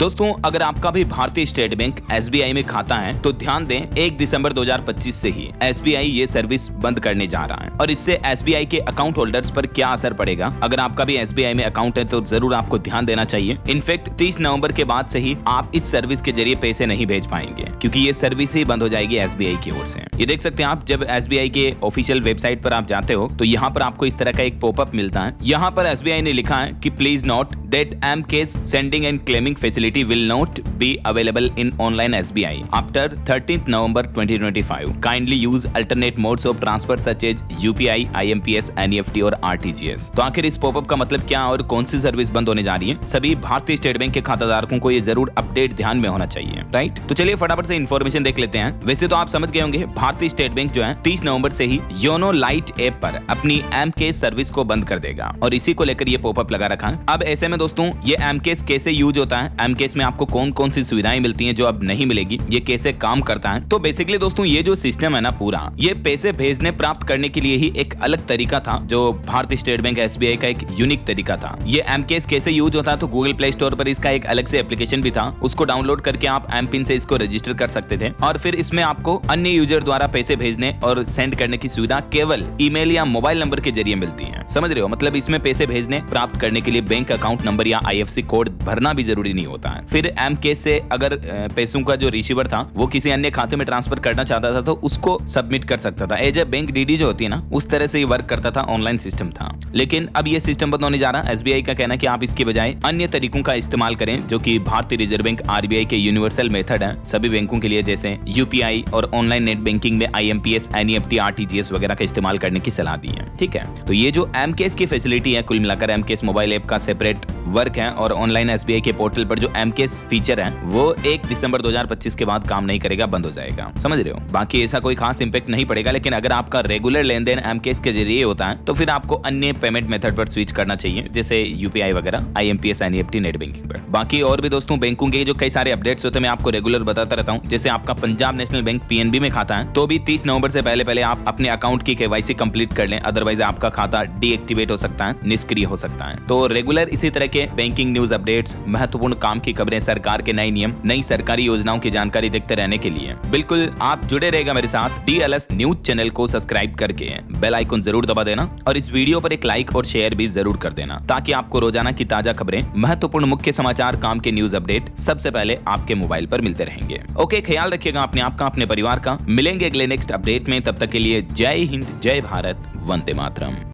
दोस्तों, अगर आपका भी भारतीय स्टेट बैंक SBI में खाता है तो ध्यान दें 1 दिसंबर 2025 से ही SBI ये सर्विस बंद करने जा रहा है और इससे SBI के अकाउंट होल्डर्स पर क्या असर पड़ेगा। अगर आपका भी SBI में अकाउंट है तो जरूर आपको ध्यान देना चाहिए। इनफैक्ट 30 नवंबर के बाद से ही आप इस सर्विस के जरिए पैसे नहीं भेज पाएंगे क्योंकि ये सर्विस ही बंद हो जाएगी SBI की ओर से। ये देख सकते हैं आप, जब SBI के ऑफिशियल वेबसाइट पर आप जाते हो तो यहाँ पर आपको इस तरह का एक पॉपअप मिलता है। यहाँ पर SBI ने लिखा है कि please note that M-Case sending end claiming facility will not be available in online SBI after 13th November 2025. Kindly use alternate modes of transfer such as UPI, IMPS, NEFT और RTGS। तो आखिर इस popup का मतलब क्या और कौन सी service बंद होने जा रही है? सभी भारतीय स्टेट बैंक के खाताधारकों को ये जरूर अपडेट ध्यान में होना चाहिए, राइट? तो चलिए फटाफट से इन्फॉर्मेशन देख लेते हैं। वैसे तो आप समझ गए होंगे, भारतीय स्टेट बैंक जो है 30 नवंबर से ही योनो लाइट ऐप पर अपनी M-Case सर्विस को बंद कर देगा और इसी को लेकर ये पॉपअप लगा रखा है। अब ऐसे में दोस्तों ये M-Case कैसे यूज होता है, M-Case में आपको कौन कौन सी सुविधाएं मिलती हैं जो अब नहीं मिलेगी, ये कैसे काम करता है? तो बेसिकली दोस्तों ये जो सिस्टम है ना पूरा, ये पैसे भेजने प्राप्त करने के लिए ही एक अलग तरीका था जो भारतीय स्टेट बैंक SBI का एक यूनिक तरीका था। ये M-Case कैसे यूज होता है, तो गूगल प्ले स्टोर पर इसका एक अलग से एप्लीकेशन भी था, उसको डाउनलोड करके आप M-Pin से इसको रजिस्टर कर सकते थे और फिर इसमें आपको अन्य यूजर द्वारा पैसे भेजने और सेंड करने की सुविधा केवल ईमेल या मोबाइल नंबर के जरिए मिलती है। समझ रहे हो? मतलब इसमें पैसे भेजने प्राप्त करने के लिए बैंक अकाउंट नंबर या IFSC कोड भरना भी जरूरी नहीं होता है। फिर M-Case से अगर पैसों का जो रिसीवर था वो किसी अन्य खाते में ट्रांसफर करना चाहता था तो उसको सबमिट कर सकता था। एज ए बैंक DD जो होती है ना, उस तरह से ये वर्क करता था, ऑनलाइन सिस्टम था। लेकिन अब ये सिस्टम बंद होने जा रहा है। SBI का कहना है कि आप इसके बजाय अन्य तरीकों का इस्तेमाल करें जो कि भारतीय रिजर्व बैंक RBI के यूनिवर्सल मेथड है सभी बैंकों के लिए, जैसे UPI और ऑनलाइन नेट बैंकिंग में IMPS, NEFT, RTGS वगैरह का इस्तेमाल करने की सलाह दी है। ठीक है, तो ये जो M-Case की फैसिलिटी है, कुल मिलाकर M-Case मोबाइल ऐप का सेपरेट वर्क है और ऑनलाइन SBI के पोर्टल पर जो M-Case फीचर है वो 1 दिसंबर 2025 के बाद काम नहीं करेगा, बंद हो जाएगा। समझ रहे हो? बाकी ऐसा कोई खास इंपैक्ट नहीं पड़ेगा, लेकिन अगर आपका रेगुलर लेन देन M-Case के जरिए होता है तो फिर आपको अन्य पेमेंट मेथड पर स्विच करना चाहिए, जैसे UPI वगैरह, IMPS, NEFT, नेट बैंकिंग पर। बाकी और भी दोस्तों बैंकों के जो कई सारे अपडेट्स होते हैं मैं आपको रेगुलर बताता रहता हूँ। जैसे आपका पंजाब नेशनल बैंक PNB में खाता है तो भी 30 नवंबर से पहले आप अपने अकाउंट की KYC कंप्लीट कर लें, अदरवाइज आपका खाता डीएक्टिवेट हो सकता है, निष्क्रिय हो सकता है। तो रेगुलर इसी तरह के बैंकिंग न्यूज अपडेट्स, महत्वपूर्ण काम की खबरें, सरकार के नए नियम, नई सरकारी योजनाओं की जानकारी देखते रहने के लिए बिल्कुल आप जुड़े रहेगा मेरे साथ। DLS न्यूज चैनल को सब्सक्राइब करके बेल आइकन जरूर दबा देना और इस वीडियो पर एक लाइक और शेयर भी जरूर कर देना ताकि आपको रोजाना की ताजा खबरें, महत्वपूर्ण मुख्य समाचार, काम के न्यूज अपडेट सबसे पहले आपके मोबाइल पर मिलते रहेंगे। ओके, ख्याल रखिएगा अपने आप का, अपने परिवार का। मिलेंगे अगले नेक्स्ट अपडेट में, तब तक के लिए जय हिंद, जय भारत, वंदे मातरम।